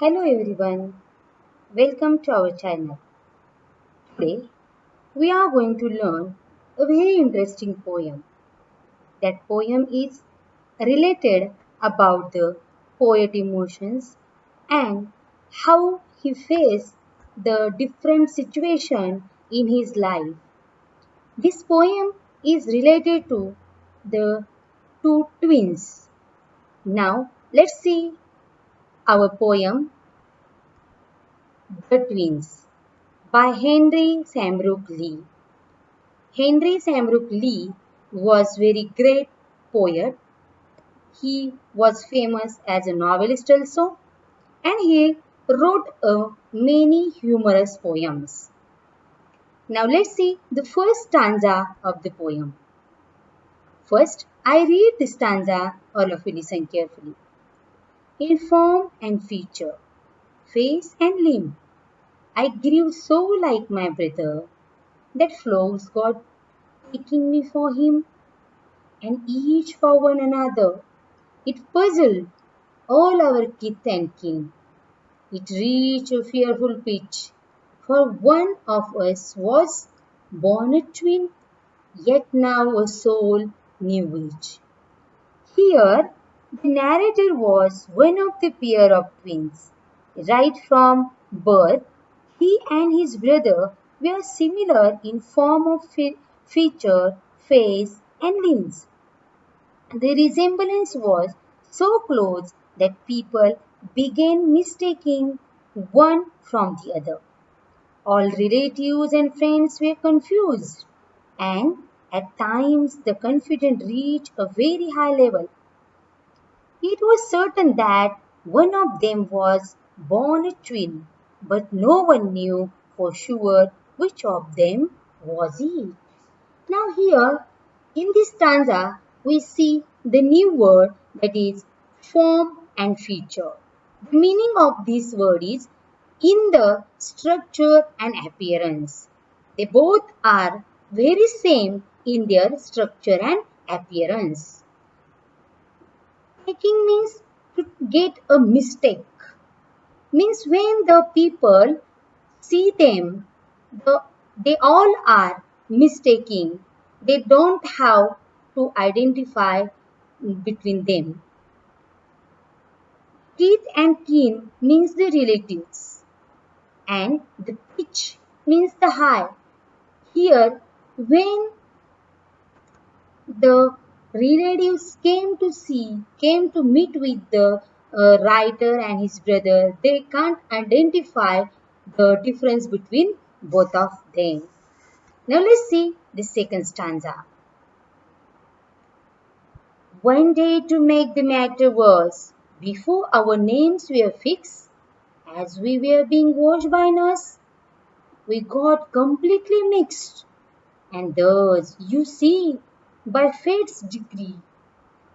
Hello everyone, welcome to our channel. Today we are going to learn a very interesting poem. That poem is related about the poet emotions and how he faced the different situation in his life. This poem is related to the two twins. Now let's see our poem The Twins by Henry Shamrock Lee. Henry Shamrock Lee was very great poet. He was famous as a novelist also, and he wrote many humorous poems. Now let's see the first stanza of the poem. First, I read the stanza, all of you listen carefully. In form and feature, face and limb, I grew so like my brother that flows got taking me for him and each for one another. It puzzled all our kith and kin. It reached a fearful pitch, for one of us was born a twin, yet now a soul knew which. Here, the narrator was one of the pair of twins. Right from birth, he and his brother were similar in form of feature, face, and limbs. The resemblance was so close that people began mistaking one from the other. All relatives and friends were confused, and at times the confusion reached a very high level. It was certain that one of them was born a twin, but no one knew for sure which of them was he. Now here in this stanza we see the new word, that is form and feature. The meaning of this word is in the structure and appearance. They both are very same in their structure and appearance. Taking means to get a mistake. Means when the people see them, they all are mistaking. They don't have to identify between them. Kith and kin means the relatives, and the pitch means the high. Here, when the relatives came to meet with the writer and his brother, they can't identify the difference between both of them. Now let's see the second stanza. One day, to make the matter worse, before our names were fixed, as we were being watched by nurse, we got completely mixed. And thus, you see, by fate's decree,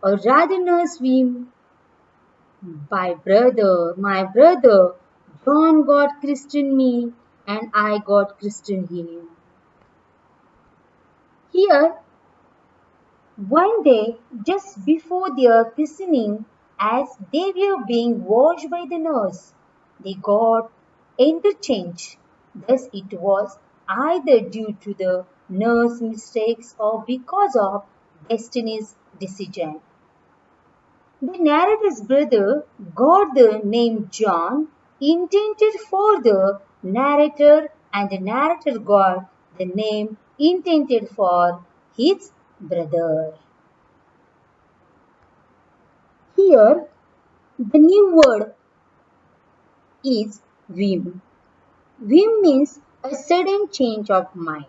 or rather nurse we, my brother, John got christened me, and I got christened him. Here, one day, just before their christening, as they were being washed by the nurse, they got interchanged. Thus, it was either due to the nurse mistakes or because of destiny's decision. The narrator's brother got the name John intended for the narrator, and the narrator got the name intended for his brother. Here, the new word is whim. Whim means a sudden change of mind,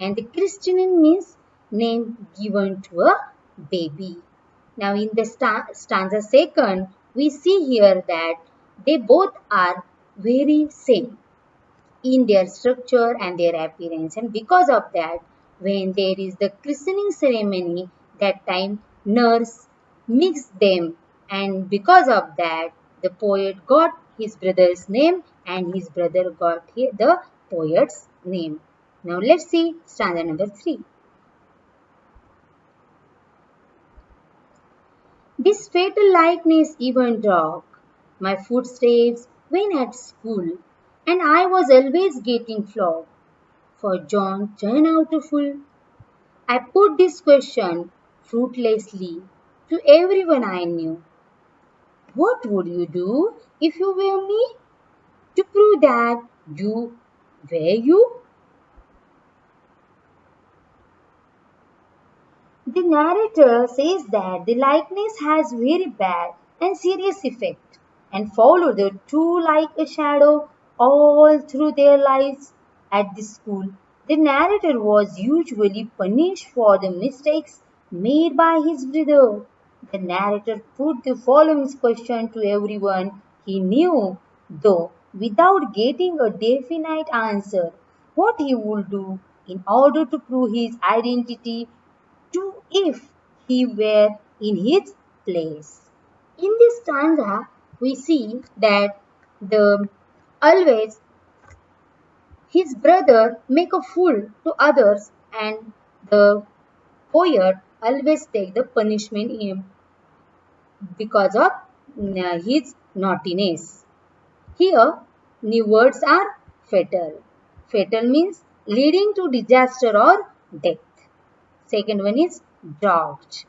and the christening means name given to a baby. Now, in the stanza second, we see here that they both are very same in their structure and their appearance, and because of that, when there is the christening ceremony, that time nurse mixed them, and because of that, the poet got his brother's name and his brother got the poet's name. Now let's see stanza number 3. This fatal likeness even dark, my footsteps when at school, and I was always getting flogged. For John turned out a fool. I put this question fruitlessly to everyone I knew. What would you do if you were me? To prove that you were you? The narrator says that the likeness has very bad and serious effect and follow the two like a shadow all through their lives at the school. The narrator was usually punished for the mistakes made by his brother. The narrator put the following question to everyone he knew, though without getting a definite answer, what he would do in order to prove his identity to if he were in his place. In this stanza, we see that the always his brother make a fool to others and the poet always take the punishment because of his naughtiness. Here, new words are fatal. Fatal means leading to disaster or death. Second one is dogged.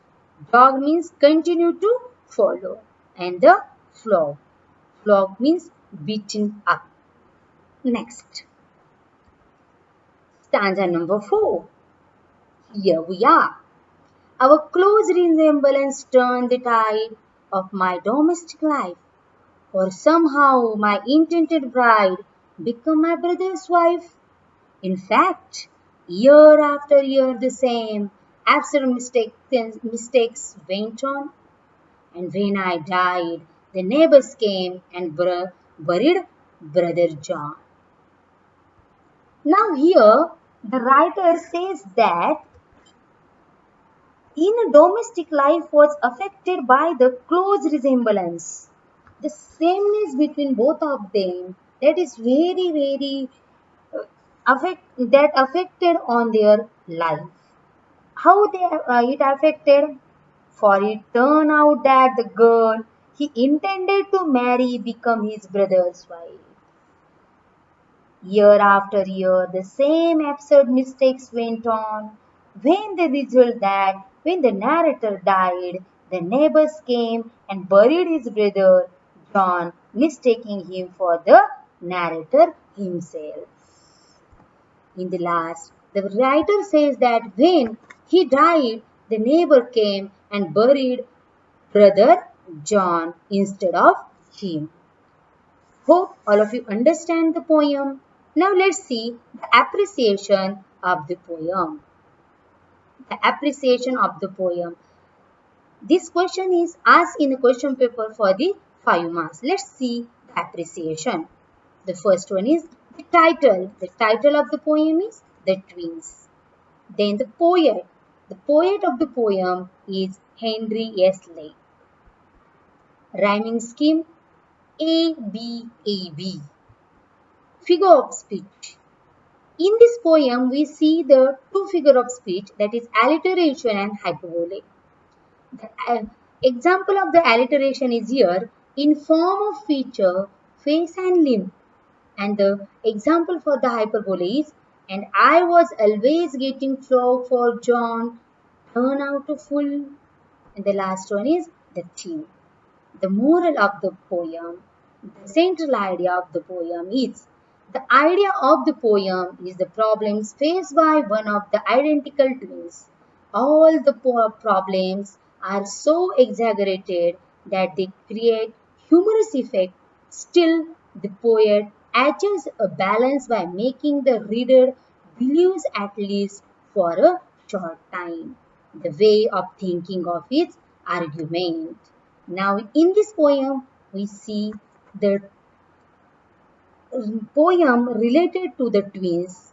Dog means continue to follow. And the flog. Flog means beaten up. Next, stanza number 4. Here we are. Our close resemblance turned the tide of my domestic life. For somehow my intended bride became my brother's wife. In fact, year after year the same absurd mistakes went on. And when I died, the neighbors came and buried Brother John. Now, here the writer says that in a domestic life was affected by the close resemblance. The sameness between both of them that is very that affected on their life. How it affected? For it turned out that the girl he intended to marry became his brother's wife. Year after year, the same absurd mistakes went on. When the result that when the narrator died, the neighbors came and buried his brother John, mistaking him for the narrator himself. In the last, the writer says that when he died, the neighbor came and buried brother John instead of him. Hope all of you understand the poem. Now let's see the appreciation of the poem. The appreciation of the poem. This question is asked in the question paper for the 5 marks. Let's see the appreciation. The first one is the title. The title of the poem is The Twins. Then the poet. The poet of the poem is Henry S. Leigh. Rhyming scheme ABAB. Figure of speech. In this poem, we see the two figure of speech that is alliteration and hyperbole. The example of the alliteration is here in form of feature, face and limb. And the example for the hyperbole is, and I was always getting flogged for John, turn out a fool. And the last one is the theme. The moral of the poem, the central idea of the poem is the idea of the poem is the problems faced by one of the identical twins. All the problems are so exaggerated that they create humorous effect. Still, the poet achieves a balance by making the reader believe at least for a short time the way of thinking of its argument. Now, in this poem, we see the poem related to the twins